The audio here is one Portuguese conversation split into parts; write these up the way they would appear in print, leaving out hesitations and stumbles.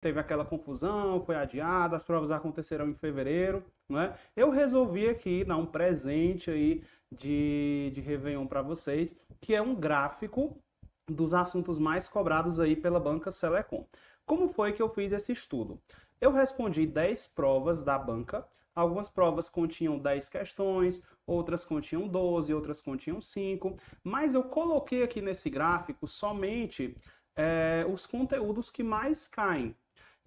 teve aquela confusão, foi adiada, as provas aconteceram em fevereiro, não é? Eu resolvi aqui dar um presente aí de Réveillon para vocês, que é um gráfico dos assuntos mais cobrados aí pela banca Selecom. Como foi que eu fiz esse estudo? Eu respondi 10 provas da banca. Algumas provas continham 10 questões, outras continham 12, outras continham 5, mas eu coloquei aqui nesse gráfico somente os conteúdos que mais caem.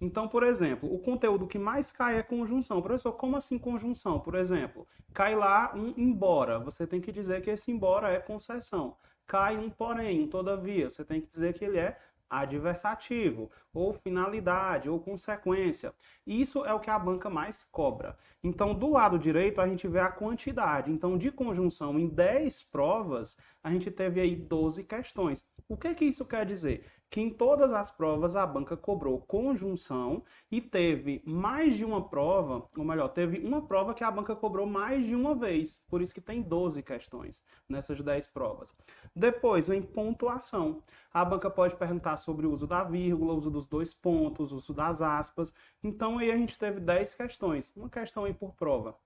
Então, por exemplo, o conteúdo que mais cai é conjunção. Professor, como assim conjunção? Por exemplo, cai lá um embora. Você tem que dizer que esse embora é concessão. Cai um porém, um todavia. Você tem que dizer que ele é adversativo, ou finalidade, ou consequência. Isso é o que a banca mais cobra. Então, do lado direito, a gente vê a quantidade. Então, de conjunção em 10 provas, a gente teve aí 12 questões. O que que isso quer dizer? Que em todas as provas a banca cobrou conjunção e teve mais de uma prova, ou melhor, teve uma prova que a banca cobrou mais de uma vez. Por isso que tem 12 questões nessas 10 provas. Depois vem pontuação. A banca pode perguntar sobre o uso da vírgula, o uso dos dois pontos, o uso das aspas. Então aí a gente teve 10 questões, uma questão aí por prova.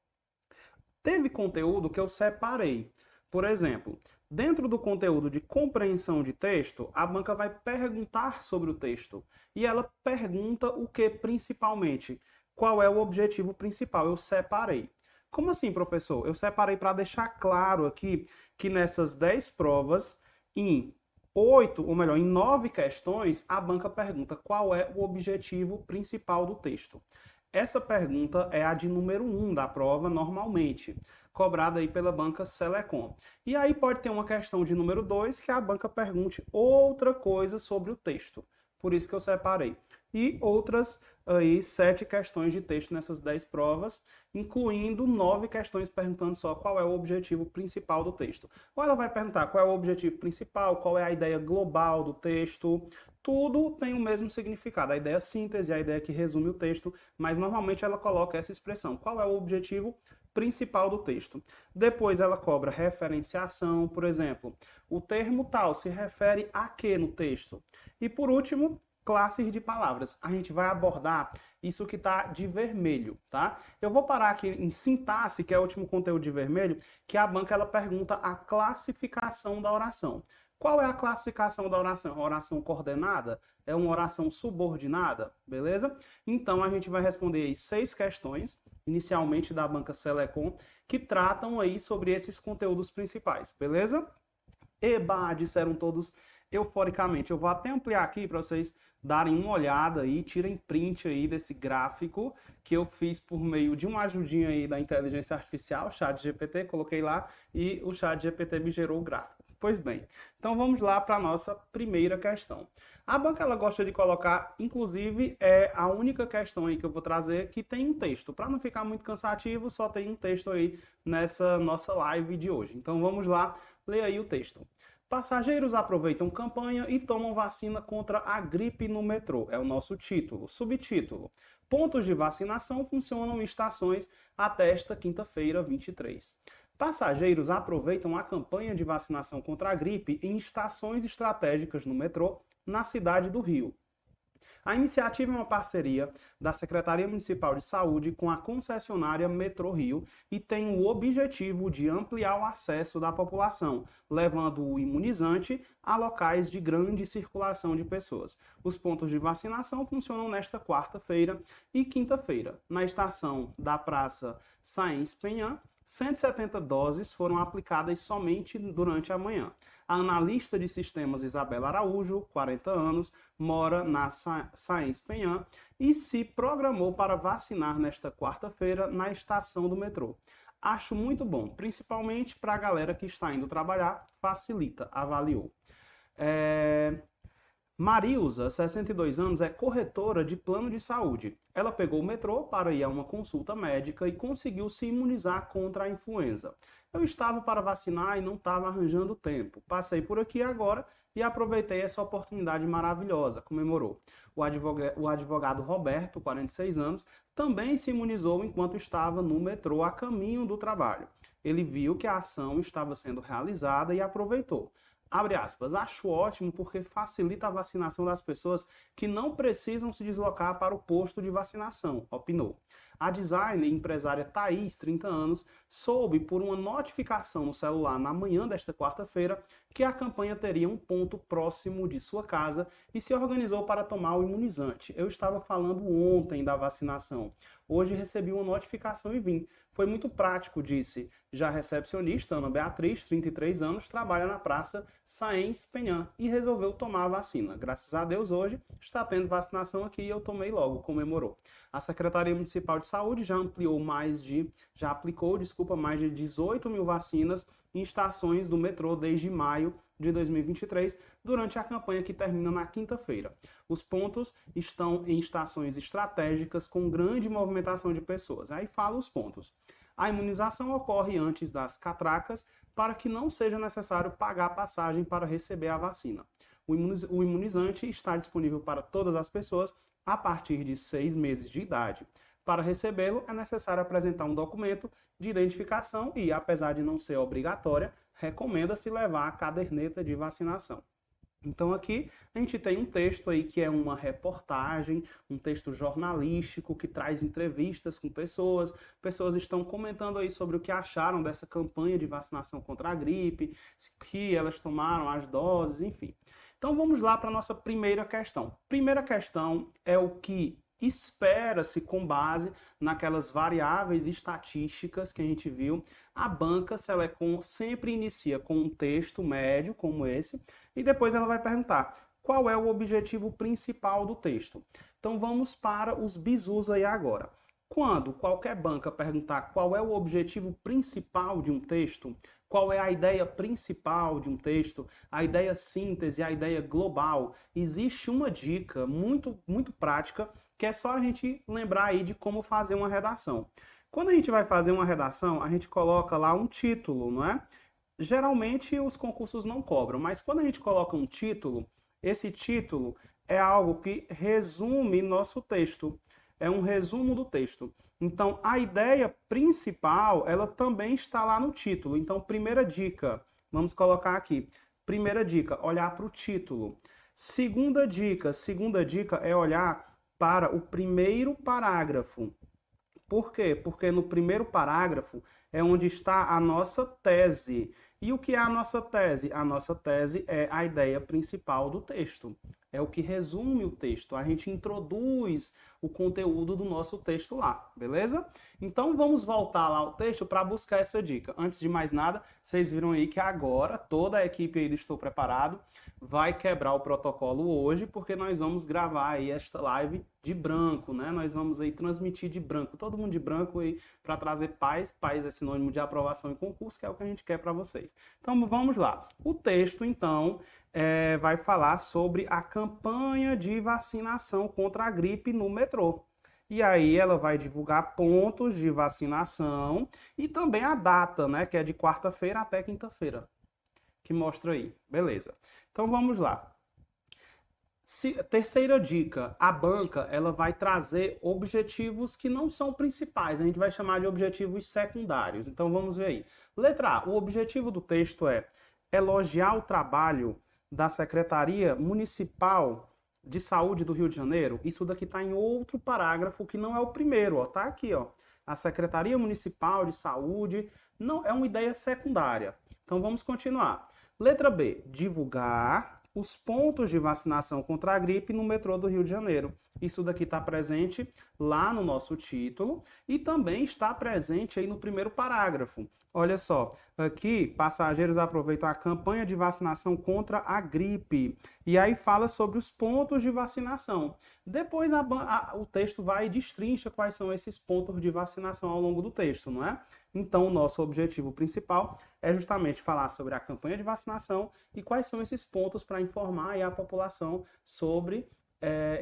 Teve conteúdo que eu separei. Por exemplo, dentro do conteúdo de compreensão de texto, a banca vai perguntar sobre o texto. E ela pergunta o que principalmente? Qual é o objetivo principal? Eu separei. Como assim, professor? Eu separei para deixar claro aqui que nessas 10 provas, em 8, ou melhor, em 9 questões, a banca pergunta qual é o objetivo principal do texto. Essa pergunta é a de número 1 da prova, normalmente, cobrada aí pela banca Selecom. E aí pode ter uma questão de número 2 que a banca pergunte outra coisa sobre o texto. Por isso que eu separei. E outras aí 7 questões de texto nessas 10 provas, incluindo 9 questões perguntando só qual é o objetivo principal do texto. Ou ela vai perguntar qual é o objetivo principal, qual é a ideia global do texto. Tudo tem o mesmo significado. A ideia síntese, a ideia que resume o texto, mas normalmente ela coloca essa expressão. Qual é o objetivo principal do texto? Depois ela cobra referenciação, por exemplo. O termo tal se refere a quê no texto? E por último, classes de palavras. A gente vai abordar isso que está de vermelho, tá? Eu vou parar aqui em sintaxe, que é o último conteúdo de vermelho, que a banca ela pergunta a classificação da oração. Qual é a classificação da oração? Oração coordenada? É uma oração subordinada? Beleza? Então a gente vai responder aí 6 questões, inicialmente da banca Selecom, que tratam aí sobre esses conteúdos principais, beleza? Eba, disseram todos euforicamente. Eu vou até ampliar aqui para vocês darem uma olhada aí, tirem print aí desse gráfico que eu fiz por meio de uma ajudinha aí da inteligência artificial, ChatGPT, coloquei lá e o ChatGPT me gerou o gráfico. Pois bem, então vamos lá para a nossa primeira questão. A banca ela gosta de colocar, inclusive, é a única questão aí que eu vou trazer que tem um texto. Para não ficar muito cansativo, só tem um texto aí nessa nossa live de hoje. Então vamos lá, ler aí o texto. Passageiros aproveitam campanha e tomam vacina contra a gripe no metrô. É o nosso título. Subtítulo. Pontos de vacinação funcionam em estações até esta quinta-feira, 23. Passageiros aproveitam a campanha de vacinação contra a gripe em estações estratégicas no metrô, na cidade do Rio. A iniciativa é uma parceria da Secretaria Municipal de Saúde com a concessionária Metrô Rio e tem o objetivo de ampliar o acesso da população, levando o imunizante a locais de grande circulação de pessoas. Os pontos de vacinação funcionam nesta quarta-feira e quinta-feira. Na estação da Praça Sáenz Penhã, 170 doses foram aplicadas somente durante a manhã. A analista de sistemas Isabela Araújo, 40 anos, mora na Sáenz Penhã e se programou para vacinar nesta quarta-feira na estação do metrô. Acho muito bom, principalmente para a galera que está indo trabalhar, facilita, avaliou. Marilza, 62 anos, é corretora de plano de saúde. Ela pegou o metrô para ir a uma consulta médica e conseguiu se imunizar contra a influenza. Eu estava para vacinar e não estava arranjando tempo. Passei por aqui agora e aproveitei essa oportunidade maravilhosa, comemorou. O advogado Roberto, 46 anos, também se imunizou enquanto estava no metrô a caminho do trabalho. Ele viu que a ação estava sendo realizada e aproveitou. Abre aspas, acho ótimo porque facilita a vacinação das pessoas que não precisam se deslocar para o posto de vacinação, opinou. A designer e empresária Thaís, 30 anos, soube por uma notificação no celular na manhã desta quarta-feira que a campanha teria um ponto próximo de sua casa e se organizou para tomar o imunizante. Eu estava falando ontem da vacinação. Hoje recebi uma notificação e vim. Foi muito prático, disse. Já recepcionista, Ana Beatriz, 33 anos, trabalha na Praça Sáenz Penhã e resolveu tomar a vacina. Graças a Deus, hoje está tendo vacinação aqui e eu tomei logo, comemorou. A Secretaria Municipal de Saúde já aplicou mais de 18 mil vacinas em estações do metrô desde maio de 2023, durante a campanha que termina na quinta-feira. Os pontos estão em estações estratégicas com grande movimentação de pessoas. Aí fala os pontos. A imunização ocorre antes das catracas para que não seja necessário pagar passagem para receber a vacina. O imunizante está disponível para todas as pessoas a partir de 6 meses de idade. Para recebê-lo, é necessário apresentar um documento de identificação e, apesar de não ser obrigatória, recomenda-se levar a caderneta de vacinação. Então aqui a gente tem um texto aí que é uma reportagem, um texto jornalístico que traz entrevistas com pessoas. Pessoas estão comentando aí sobre o que acharam dessa campanha de vacinação contra a gripe, que elas tomaram as doses, enfim. Então vamos lá para a nossa primeira questão. Primeira questão é o que espera-se com naquelas variáveis estatísticas que a gente viu. A banca Selecom sempre inicia com um texto médio como esse e depois ela vai perguntar qual é o objetivo principal do texto. Então vamos para os bizus aí agora. Quando qualquer banca perguntar qual é o objetivo principal de um texto, qual é a ideia principal de um texto, a ideia síntese, a ideia global, existe uma dica muito prática que é só a gente lembrar aí de como fazer uma redação. Quando a gente vai fazer uma redação, a gente coloca lá um título, não é? Geralmente os concursos não cobram, mas quando a gente coloca um título, esse título é algo que resume nosso texto. É um resumo do texto. Então, a ideia principal, ela também está lá no título. Então, primeira dica, vamos colocar aqui. Primeira dica, olhar para o título. Segunda dica é olhar para o primeiro parágrafo. Por quê? Porque no primeiro parágrafo é onde está a nossa tese. E o que é a nossa tese? A nossa tese é a ideia principal do texto. É o que resume o texto. A gente introduz o conteúdo do nosso texto lá, beleza? Então vamos voltar lá ao texto para buscar essa dica. Antes de mais nada, vocês viram aí que agora toda a equipe aí do Estou Preparado vai quebrar o protocolo hoje, porque nós vamos gravar aí esta live de branco, né? Nós vamos aí transmitir de branco, todo mundo de branco aí para trazer paz. Paz é sinônimo de aprovação em concurso, que é o que a gente quer para vocês. Então vamos lá. O texto, então, vai falar sobre a campanha de vacinação contra a gripe no metrô. E aí ela vai divulgar pontos de vacinação e também a data, né? Que é de quarta-feira até quinta-feira, que mostra aí. Beleza. Então vamos lá. Terceira dica, a banca ela vai trazer objetivos que não são principais, a gente vai chamar de objetivos secundários. Então vamos ver aí. Letra A, o objetivo do texto é elogiar o trabalho da Secretaria Municipal de Saúde do Rio de Janeiro. Isso daqui está em outro parágrafo que não é o primeiro, ó, tá aqui, ó. A Secretaria Municipal de Saúde não é uma ideia secundária. Então vamos continuar. Letra B, divulgar os pontos de vacinação contra a gripe no metrô do Rio de Janeiro. Isso daqui está presente lá no nosso título e também está presente aí no primeiro parágrafo. Olha só, aqui passageiros aproveitam a campanha de vacinação contra a gripe. E aí fala sobre os pontos de vacinação. Depois o texto vai e destrincha quais são esses pontos de vacinação ao longo do texto, não é? Então, o nosso objetivo principal é justamente falar sobre a campanha de vacinação e quais são esses pontos para informar aí a população sobre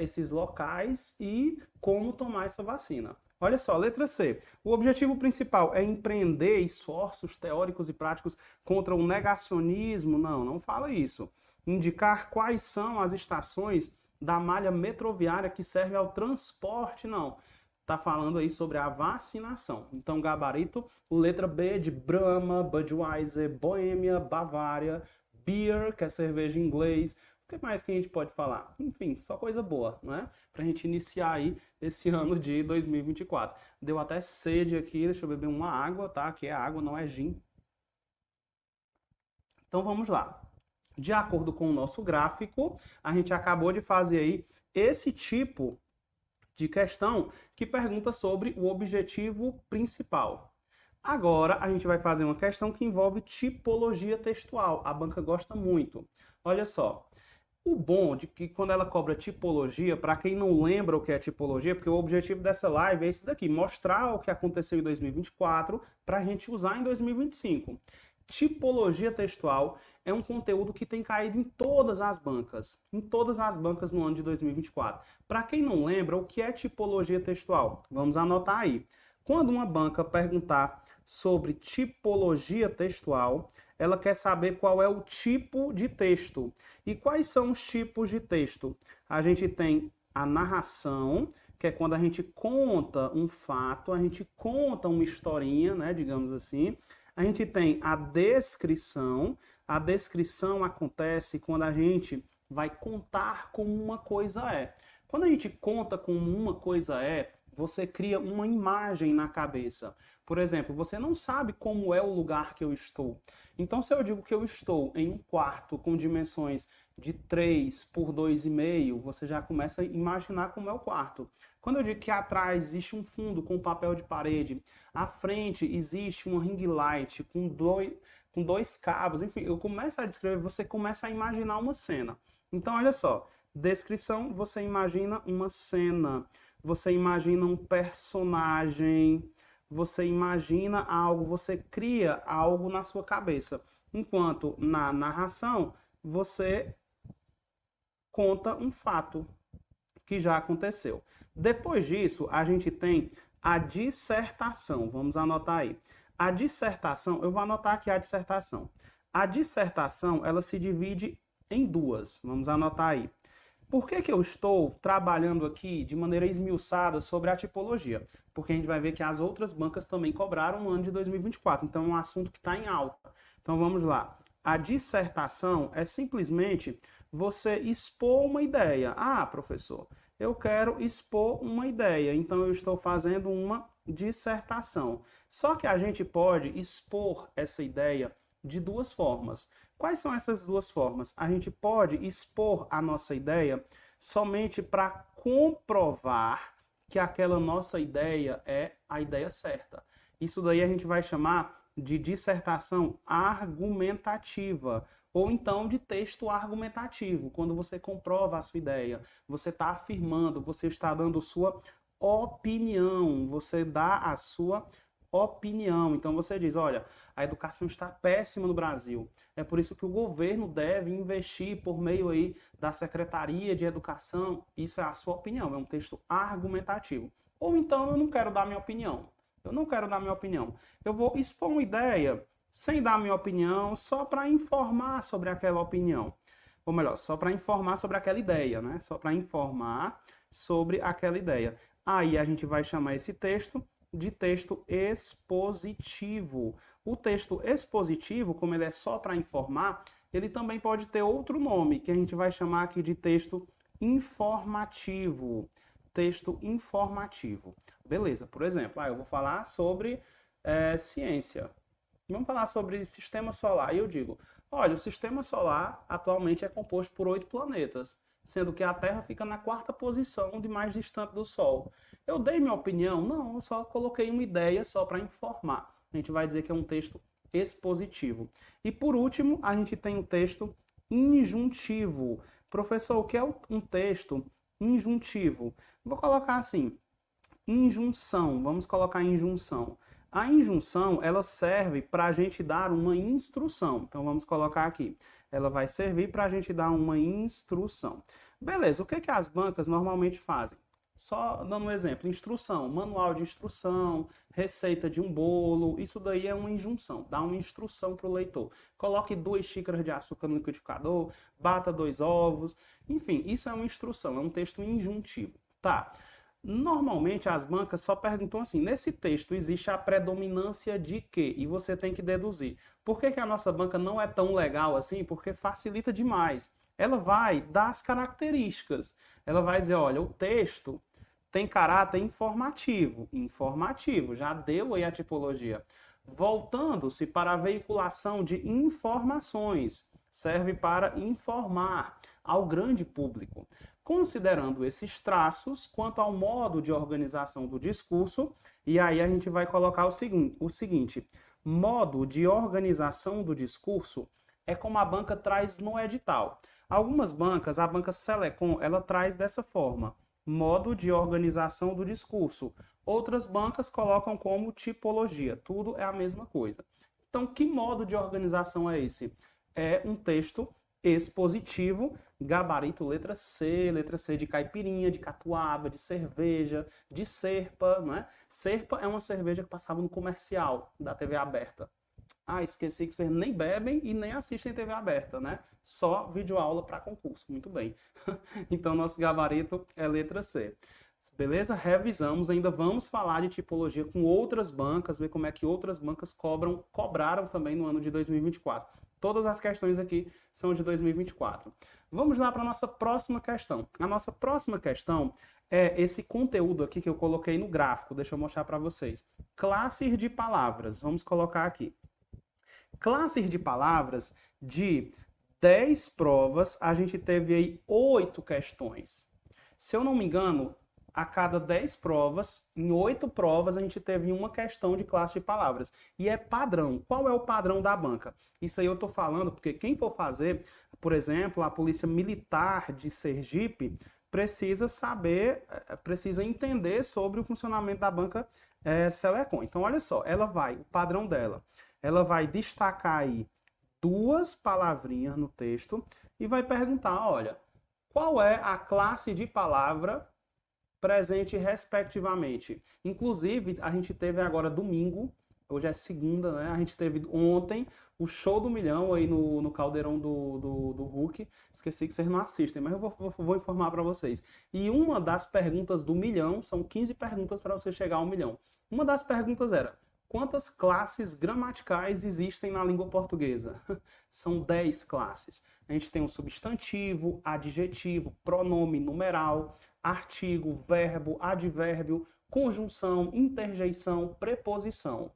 esses locais e como tomar essa vacina. Olha só, letra C. O objetivo principal é empreender esforços teóricos e práticos contra o negacionismo? Não fala isso. Indicar quais são as estações da malha metroviária que serve ao transporte? Não. Está falando aí sobre a vacinação. Então, gabarito, letra B de Brahma, Budweiser, Boêmia, Bavária, beer, que é cerveja em inglês. O que mais que a gente pode falar? Enfim, só coisa boa, né? Pra gente iniciar aí esse ano de 2024. Deu até sede aqui, deixa eu beber uma água, tá? Que é água, não é gin. Então vamos lá. De acordo com o nosso gráfico, a gente acabou de fazer aí esse tipo de questão que pergunta sobre o objetivo principal. Agora a gente vai fazer uma questão que envolve tipologia textual. A banca gosta muito. Olha só. O bom de que quando ela cobra tipologia, para quem não lembra o que é tipologia, porque o objetivo dessa live é esse daqui, mostrar o que aconteceu em 2024 para a gente usar em 2025. Tipologia textual é um conteúdo que tem caído em todas as bancas no ano de 2024. Para quem não lembra, o que é tipologia textual? Vamos anotar aí. Quando uma banca perguntar sobre tipologia textual, ela quer saber qual é o tipo de texto. E quais são os tipos de texto? A gente tem a narração, que é quando a gente conta um fato, a gente conta uma historinha, né, digamos assim. A gente tem a descrição. A descrição acontece quando a gente vai contar como uma coisa é. Quando a gente conta como uma coisa é, você cria uma imagem na cabeça. Por exemplo, você não sabe como é o lugar que eu estou. Então, se eu digo que eu estou em um quarto com dimensões de 3 por 2,5, você já começa a imaginar como é o quarto. Quando eu digo que atrás existe um fundo com papel de parede, à frente existe uma ring light com dois cabos, enfim, eu começo a descrever, você começa a imaginar uma cena. Então, olha só, descrição, você imagina uma cena, você imagina um personagem, você imagina algo, você cria algo na sua cabeça. Enquanto na narração, você conta um fato que já aconteceu. Depois disso, a gente tem a dissertação. Vamos anotar aí. A dissertação, eu vou anotar aqui a dissertação. A dissertação, ela se divide em duas. Vamos anotar aí. Por que eu estou trabalhando aqui de maneira esmiuçada sobre a tipologia? Porque a gente vai ver que as outras bancas também cobraram no ano de 2024. Então, é um assunto que está em alta. Então, vamos lá. A dissertação é simplesmente você expor uma ideia. Ah, professor, eu quero expor uma ideia, então eu estou fazendo uma dissertação. Só que a gente pode expor essa ideia de duas formas. Quais são essas duas formas? A gente pode expor a nossa ideia somente para comprovar que aquela nossa ideia é a ideia certa. Isso daí a gente vai chamar de dissertação argumentativa, ou então de texto argumentativo, quando você comprova a sua ideia, você está afirmando, você está dando sua opinião, você dá a sua opinião. Então você diz, olha, a educação está péssima no Brasil. É por isso que o governo deve investir por meio aí da Secretaria de Educação. Isso é a sua opinião, é um texto argumentativo. Ou então eu não quero dar minha opinião. Eu não quero dar minha opinião. Eu vou expor uma ideia sem dar minha opinião, só para informar sobre aquela opinião. Ou melhor, só para informar sobre aquela ideia, né? Só para informar sobre aquela ideia. Aí a gente vai chamar esse texto de texto expositivo. O texto expositivo, como ele é só para informar, ele também pode ter outro nome, que a gente vai chamar aqui de texto informativo. Texto informativo. Beleza, por exemplo, eu vou falar sobre ciência. Vamos falar sobre sistema solar. E eu digo, olha, o sistema solar atualmente é composto por 8 planetas, sendo que a Terra fica na 4ª posição de mais distante do Sol. Eu dei minha opinião? Não, eu só coloquei uma ideia só para informar. A gente vai dizer que é um texto expositivo. E por último, a gente tem o texto injuntivo. Professor, o que é um texto injuntivo? Vou colocar assim, injunção. Vamos colocar injunção. A injunção, ela serve para a gente dar uma instrução. Então, vamos colocar aqui. Ela vai servir para a gente dar uma instrução. Beleza, o que que as bancas normalmente fazem? Só dando um exemplo, instrução, manual de instrução, receita de um bolo, isso daí é uma injunção, dá uma instrução para o leitor. Coloque 2 xícaras de açúcar no liquidificador, bata 2 ovos, enfim, isso é uma instrução, é um texto injuntivo. Tá. Normalmente as bancas só perguntam assim, nesse texto existe a predominância de quê? E você tem que deduzir. Por que que a nossa banca não é tão legal assim? Porque facilita demais. Ela vai dar as características. Ela vai dizer, olha, o texto tem caráter informativo. Informativo, já deu aí a tipologia. Voltando-se para a veiculação de informações. Serve para informar ao grande público. Considerando esses traços, quanto ao modo de organização do discurso, e aí a gente vai colocar o seguinte: modo de organização do discurso é como a banca traz no edital. Algumas bancas, a banca Selecom, ela traz dessa forma: modo de organização do discurso. Outras bancas colocam como tipologia. Tudo é a mesma coisa. Então, que modo de organização é esse? É um texto expositivo, gabarito letra C de caipirinha, de catuaba, de cerveja, de serpa, não é? Serpa é uma cerveja que passava no comercial da TV aberta. Ah, esqueci que vocês nem bebem e nem assistem TV aberta, né? Só videoaula para concurso. Muito bem. Então, nosso gabarito é letra C. Beleza? Revisamos, ainda vamos falar de tipologia com outras bancas, ver como é que outras bancas cobraram também no ano de 2024. Todas as questões aqui são de 2024. Vamos lá para a nossa próxima questão. A nossa próxima questão é esse conteúdo aqui que eu coloquei no gráfico. Deixa eu mostrar para vocês. Classes de palavras. Vamos colocar aqui. Classes de palavras de 10 provas, a gente teve aí 8 questões. Se eu não me engano, a cada 10 provas, em 8 provas, a gente teve uma questão de classe de palavras. E é padrão. Qual é o padrão da banca? Isso aí eu estou falando porque quem for fazer, por exemplo, a Polícia Militar de Sergipe, precisa saber, precisa entender sobre o funcionamento da banca Selecom. Então, olha só, o padrão dela, ela vai destacar aí 2 palavrinhas no texto e vai perguntar, olha, qual é a classe de palavra presente respectivamente. Inclusive, a gente teve agora domingo, hoje é segunda, né? A gente teve ontem o show do milhão aí no caldeirão do Hulk. Esqueci que vocês não assistem, mas eu vou informar para vocês. E uma das perguntas do milhão, são 15 perguntas para você chegar ao milhão. Uma das perguntas era: quantas classes gramaticais existem na língua portuguesa? São 10 classes. A gente tem o substantivo, adjetivo, pronome, numeral, artigo, verbo, advérbio, conjunção, interjeição, preposição.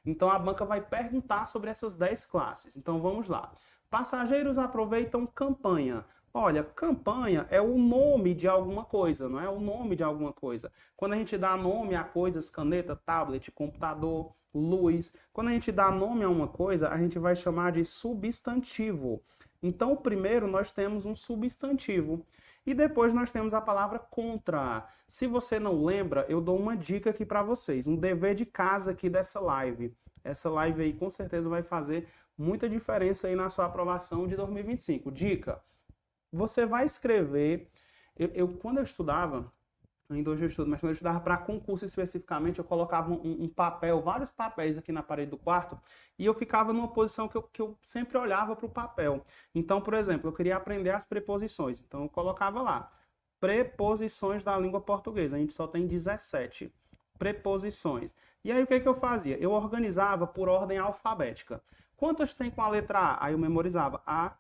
Então a banca vai perguntar sobre essas 10 classes. Então vamos lá. Passageiros aproveitam campanha. Olha, campanha é o nome de alguma coisa, não é? O nome de alguma coisa. Quando a gente dá nome a coisas, caneta, tablet, computador, luz, quando a gente dá nome a uma coisa, a gente vai chamar de substantivo. Então, primeiro nós temos um substantivo. E depois nós temos a palavra contra. Se você não lembra, eu dou uma dica aqui para vocês, um dever de casa aqui dessa live. Essa live aí com certeza vai fazer muita diferença aí na sua aprovação de 2025. Dica: você vai escrever. Quando eu estudava, ainda hoje eu estudo, mas quando eu estudava para concurso especificamente, eu colocava um papel, vários papéis aqui na parede do quarto, e eu ficava numa posição que eu sempre olhava para o papel. Então, por exemplo, eu queria aprender as preposições, então eu colocava lá, preposições da língua portuguesa, a gente só tem 17 preposições. E aí o que eu fazia? Eu organizava por ordem alfabética. Quantas tem com a letra A? Aí eu memorizava a,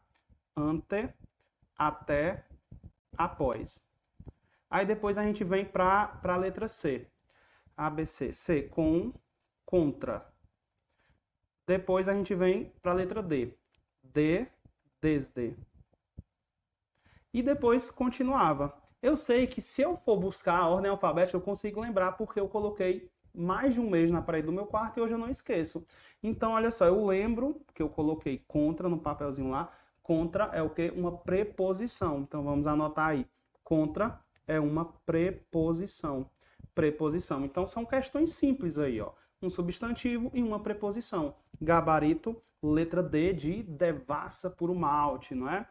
ante, até, após. Aí depois a gente vem para a letra C. A, B, C. C, com, contra. Depois a gente vem para a letra D. D, desde. E depois continuava. Eu sei que se eu for buscar a ordem alfabética, eu consigo lembrar porque eu coloquei mais de um mês na parede do meu quarto e hoje eu não esqueço. Então, olha só, eu lembro que eu coloquei contra no papelzinho lá. Contra é o quê? Uma preposição. Então, vamos anotar aí. Contra é uma preposição. Preposição. Então, são questões simples aí, ó. Um substantivo e uma preposição. Gabarito, letra D de devassa puro malte, não é?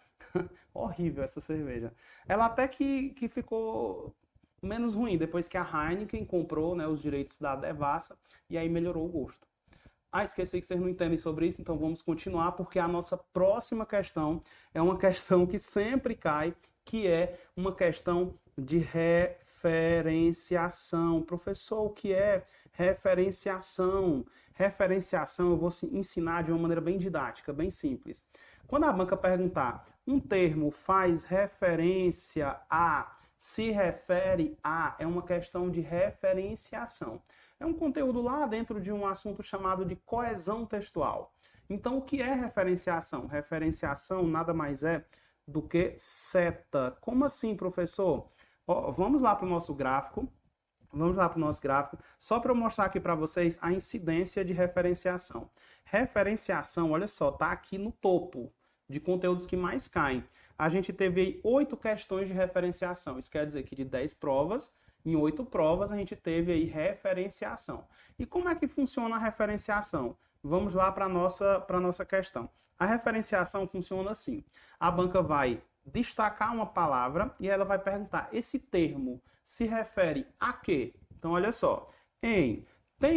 Horrível essa cerveja. Ela até que ficou menos ruim depois que a Heineken comprou, né, os direitos da devassa e aí melhorou o gosto. Ah, esqueci que vocês não entendem sobre isso, então vamos continuar, porque a nossa próxima questão é uma questão que sempre cai, que é uma questão de referenciação. Professor, o que é referenciação? Referenciação eu vou ensinar de uma maneira bem didática, bem simples. Quando a banca perguntar, um termo faz referência a, se refere a, é uma questão de referenciação. É um conteúdo lá dentro de um assunto chamado de coesão textual. Então, o que é referenciação? Referenciação nada mais é do que seta. Como assim, professor? Ó, vamos lá para o nosso gráfico. Vamos lá para o nosso gráfico, só para eu mostrar aqui para vocês a incidência de referenciação. Referenciação, olha só, está aqui no topo de conteúdos que mais caem. A gente teve aí 8 questões de referenciação. Isso quer dizer que de 10 provas, em 8 provas a gente teve aí referenciação. E como é que funciona a referenciação? Vamos lá para a nossa questão. A referenciação funciona assim. A banca vai destacar uma palavra e ela vai perguntar, esse termo se refere a quê? Então, olha só. Tem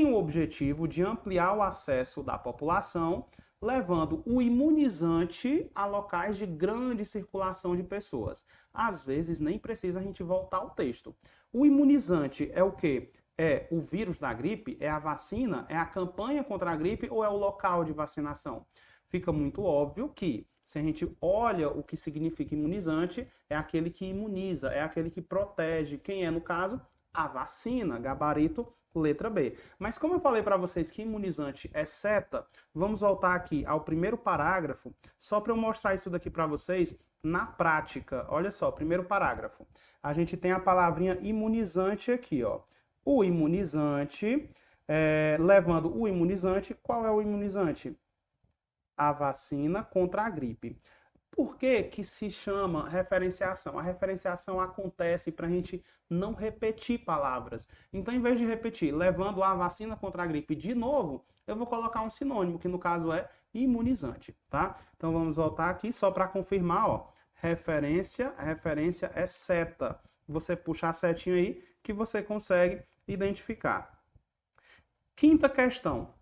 o objetivo de ampliar o acesso da população, levando o imunizante a locais de grande circulação de pessoas. Às vezes, nem precisa a gente voltar ao texto. O imunizante é o quê? É o vírus da gripe? É a vacina? É a campanha contra a gripe ou é o local de vacinação? Fica muito óbvio que, se a gente olha o que significa imunizante, é aquele que imuniza, é aquele que protege. Quem é, no caso? A vacina, gabarito, letra B. Mas como eu falei para vocês que imunizante é seta, vamos voltar aqui ao primeiro parágrafo, só para eu mostrar isso daqui para vocês na prática. Olha só, primeiro parágrafo. A gente tem a palavrinha imunizante aqui, ó. O imunizante, levando o imunizante, qual é o imunizante? A vacina contra a gripe. Por que que se chama referenciação? A referenciação acontece para a gente não repetir palavras. Então, em vez de repetir, levando a vacina contra a gripe de novo, eu vou colocar um sinônimo, que no caso é imunizante, tá? Então, vamos voltar aqui só para confirmar, ó. Referência é seta. Você puxa a setinha aí que você consegue identificar. Quinta questão.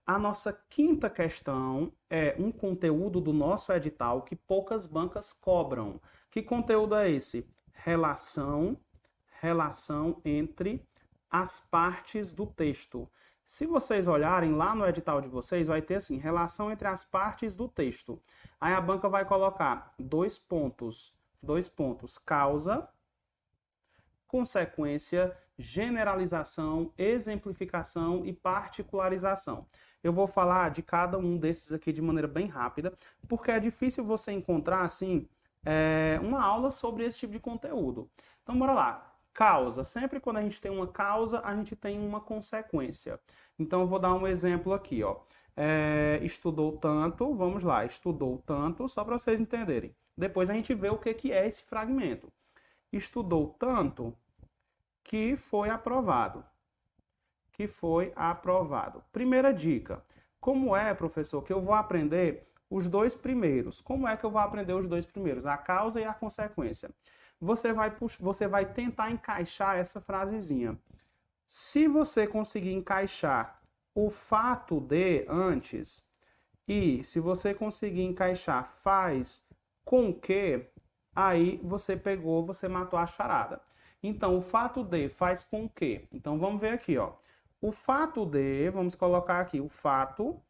A nossa quinta questão é um conteúdo do nosso edital que poucas bancas cobram. Que conteúdo é esse? Relação entre as partes do texto. Se vocês olharem lá no edital de vocês, vai ter assim, relação entre as partes do texto. Aí a banca vai colocar dois pontos, causa, consequência, generalização, exemplificação e particularização. Eu vou falar de cada um desses aqui de maneira bem rápida, porque é difícil você encontrar, assim, uma aula sobre esse tipo de conteúdo. Então, bora lá. Causa. Sempre quando a gente tem uma causa, a gente tem uma consequência. Então, eu vou dar um exemplo aqui, ó. Estudou tanto, vamos lá, estudou tanto, só para vocês entenderem. Depois a gente vê o que é esse fragmento. Estudou tanto que foi aprovado. Primeira dica. Como é, professor, que eu vou aprender os dois primeiros? Como é que eu vou aprender os dois primeiros? A causa e a consequência. Você vai tentar encaixar essa frasezinha. Se você conseguir encaixar o fato de antes e se você conseguir encaixar faz com que, aí você matou a charada. Então, o fato de faz com que. Então, vamos ver aqui, ó. O fato de, vamos colocar aqui, o fato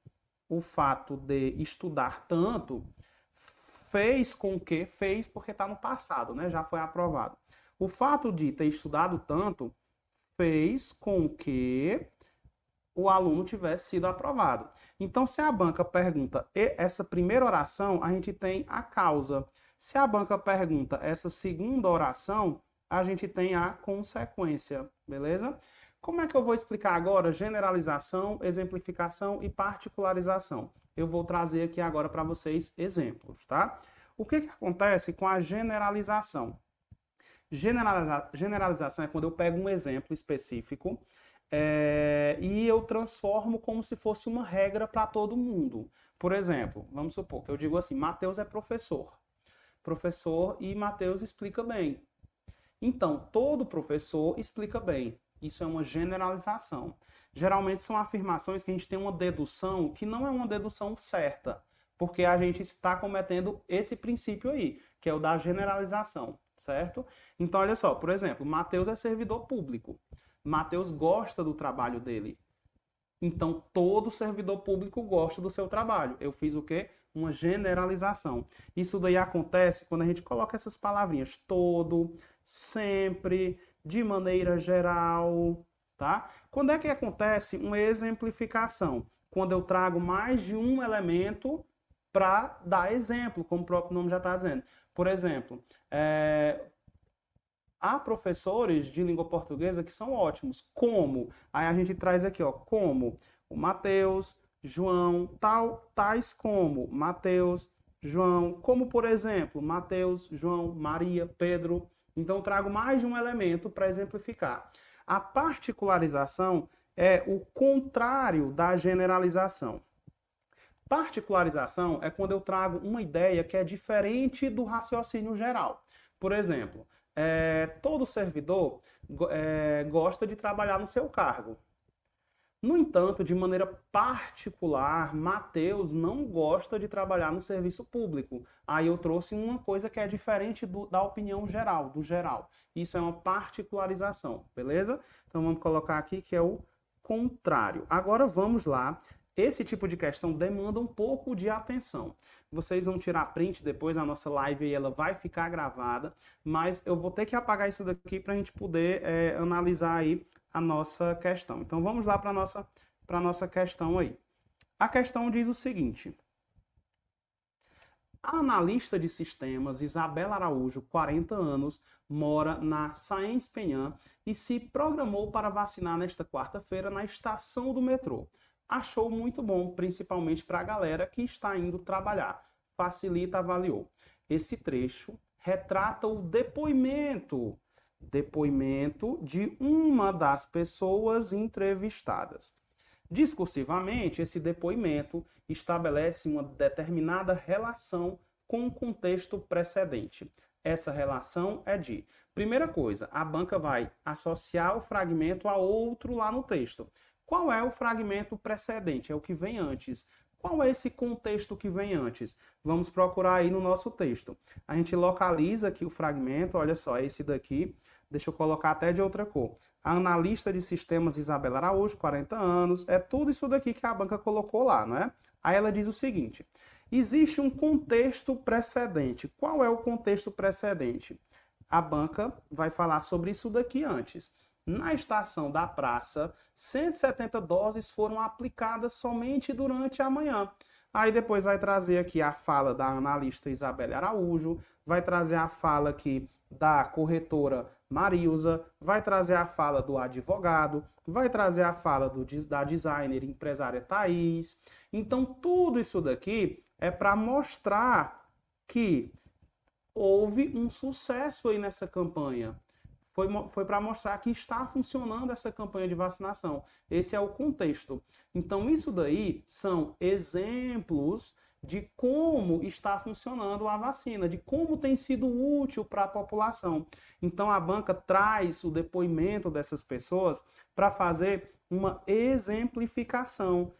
de estudar tanto fez com que, fez porque está no passado, né? Já foi aprovado. O fato de ter estudado tanto fez com que o aluno tivesse sido aprovado. Então, se a banca pergunta essa primeira oração, a gente tem a causa. Se a banca pergunta essa segunda oração, a gente tem a consequência, beleza? Como é que eu vou explicar agora generalização, exemplificação e particularização? Eu vou trazer aqui agora para vocês exemplos, tá? O que acontece com a generalização? Generalização é quando eu pego um exemplo específico e eu transformo como se fosse uma regra para todo mundo. Por exemplo, vamos supor que eu digo assim, Mateus é professor. Professor e Mateus explica bem. Então, todo professor explica bem. Isso é uma generalização. Geralmente são afirmações que a gente tem uma dedução que não é uma dedução certa, porque a gente está cometendo esse princípio aí, que é o da generalização. certo? Então, olha só, por exemplo, Mateus é servidor público. Mateus gosta do trabalho dele. Então, todo servidor público gosta do seu trabalho. Eu fiz o quê? Uma generalização. Isso daí acontece quando a gente coloca essas palavrinhas todo, sempre, de maneira geral, tá? Quando é que acontece uma exemplificação? Quando eu trago mais de um elemento para dar exemplo, como o próprio nome já está dizendo. Por exemplo, há professores de língua portuguesa que são ótimos. Como? Aí a gente traz aqui, ó, como o Mateus, João, tais como Mateus, João, como por exemplo, Mateus, João, Maria, Pedro. Então trago mais de um elemento para exemplificar. A particularização é o contrário da generalização. Particularização é quando eu trago uma ideia que é diferente do raciocínio geral. Por exemplo, todo servidor gosta de trabalhar no seu cargo. No entanto, de maneira particular, Mateus não gosta de trabalhar no serviço público. Aí eu trouxe uma coisa que é diferente da opinião geral, do geral. Isso é uma particularização, beleza? Então vamos colocar aqui que é o contrário. Agora vamos lá. Esse tipo de questão demanda um pouco de atenção. Vocês vão tirar print depois, a nossa live aí, ela vai ficar gravada, mas eu vou ter que apagar isso daqui para a gente poder analisar aí a nossa questão. Então vamos lá para a nossa questão aí. A questão diz o seguinte: a analista de sistemas Isabela Araújo, 40 anos, mora na Sáenz Penhã e se programou para vacinar nesta quarta-feira na estação do metrô. Achou muito bom, principalmente para a galera que está indo trabalhar. Facilita, avaliou. Esse trecho retrata o depoimento de uma das pessoas entrevistadas. Discursivamente, esse depoimento estabelece uma determinada relação com o contexto precedente. Essa relação é de, primeira coisa, a banca vai associar o fragmento a outro lá no texto. Qual é o fragmento precedente? É o que vem antes. Qual é esse contexto que vem antes? Vamos procurar aí no nosso texto. A gente localiza aqui o fragmento, olha só, é esse daqui. Deixa eu colocar até de outra cor. A analista de sistemas Isabela Araújo, 40 anos, é tudo isso daqui que a banca colocou lá, não é? Aí ela diz o seguinte: existe um contexto precedente. Qual é o contexto precedente? A banca vai falar sobre isso daqui antes. Na estação da praça, 170 doses foram aplicadas somente durante a manhã. Aí depois vai trazer aqui a fala da analista Isabela Araújo, vai trazer a fala aqui da corretora Marilza, vai trazer a fala do advogado, vai trazer a fala da designer empresária Thaís. Então tudo isso daqui é para mostrar que houve um sucesso aí nessa campanha. Foi para mostrar que está funcionando essa campanha de vacinação. Esse é o contexto. Então, isso daí são exemplos de como está funcionando a vacina, de como tem sido útil para a população. Então, a banca traz o depoimento dessas pessoas para fazer uma exemplificação.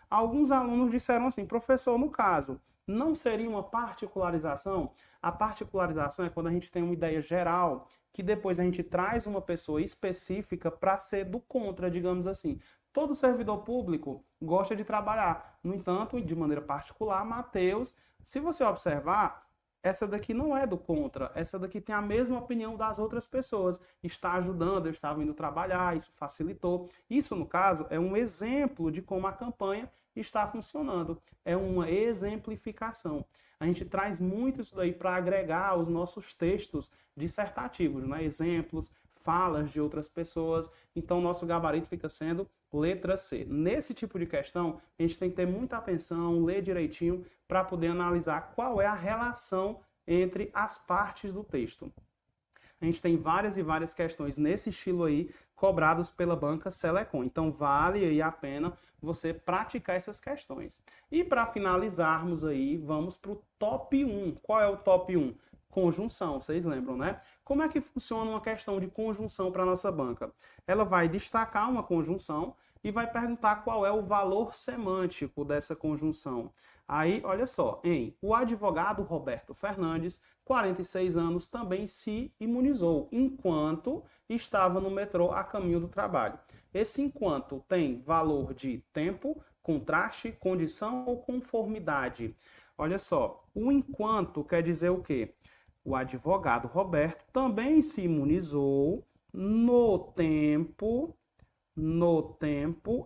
Alguns alunos disseram assim: professor, no caso, não seria uma particularização? A particularização é quando a gente tem uma ideia geral, que depois a gente traz uma pessoa específica para ser do contra, digamos assim. Todo servidor público gosta de trabalhar. No entanto, de maneira particular, Mateus, se você observar, essa daqui não é do contra, essa daqui tem a mesma opinião das outras pessoas. Está ajudando, eu estava indo trabalhar, isso facilitou. Isso, no caso, é um exemplo de como a campanha está funcionando. É uma exemplificação. A gente traz muito isso daí para agregar aos nossos textos dissertativos, né? Exemplos, falas de outras pessoas. Então, nosso gabarito fica sendo letra C. Nesse tipo de questão, a gente tem que ter muita atenção, ler direitinho, para poder analisar qual é a relação entre as partes do texto. A gente tem várias e várias questões nesse estilo aí, cobrados pela banca Selecom. Então, vale aí a pena você praticar essas questões. E para finalizarmos aí, vamos para o top 1. Qual é o top 1? Conjunção, vocês lembram, né? Como é que funciona uma questão de conjunção para a nossa banca? Ela vai destacar uma conjunção e vai perguntar qual é o valor semântico dessa conjunção. Aí, olha só, o advogado Roberto Fernandes 46 anos, também se imunizou, enquanto estava no metrô a caminho do trabalho. Esse enquanto tem valor de tempo, contraste, condição ou conformidade. Olha só, o enquanto quer dizer o quê? O advogado Roberto também se imunizou no tempo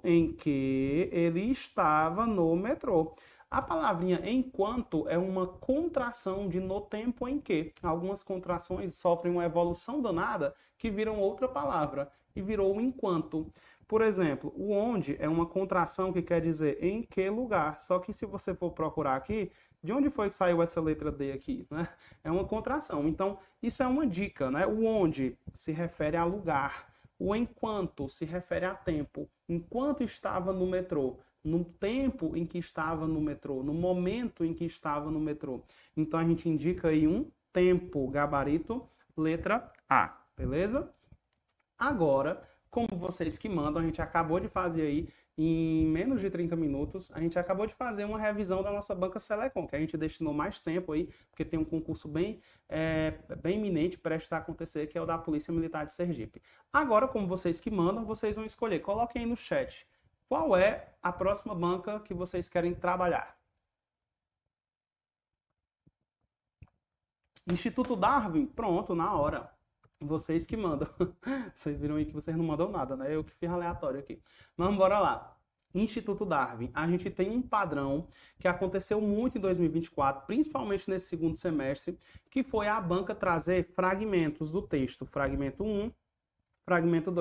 em que ele estava no metrô. A palavrinha enquanto é uma contração de no tempo em que. Algumas contrações sofrem uma evolução danada que viram outra palavra e virou o enquanto. Por exemplo, o onde é uma contração que quer dizer em que lugar. Só que se você for procurar aqui, de onde foi que saiu essa letra D aqui, né? É uma contração. Então, isso é uma dica, né? O onde se refere a lugar. O enquanto se refere a tempo. Enquanto estava no metrô. No tempo em que estava no metrô. No momento em que estava no metrô. Então, a gente indica aí um tempo. Gabarito, letra A. Beleza? Agora, como vocês que mandam, a gente acabou de fazer aí, em menos de 30 minutos, a gente acabou de fazer uma revisão da nossa banca Selecom, que a gente destinou mais tempo aí, porque tem um concurso bem iminente prestes a acontecer, que é o da Polícia Militar de Sergipe. Agora, como vocês que mandam, vocês vão escolher. Coloquem aí no chat qual é a próxima banca que vocês querem trabalhar. Instituto Darwin? Pronto, na hora. Vocês que mandam. Vocês viram aí que vocês não mandam nada, né? Eu que fiz aleatório aqui. Mas vamos embora lá. Instituto Darwin. A gente tem um padrão que aconteceu muito em 2024, principalmente nesse segundo semestre, que foi a banca trazer fragmentos do texto. Fragmento 1, fragmento 2.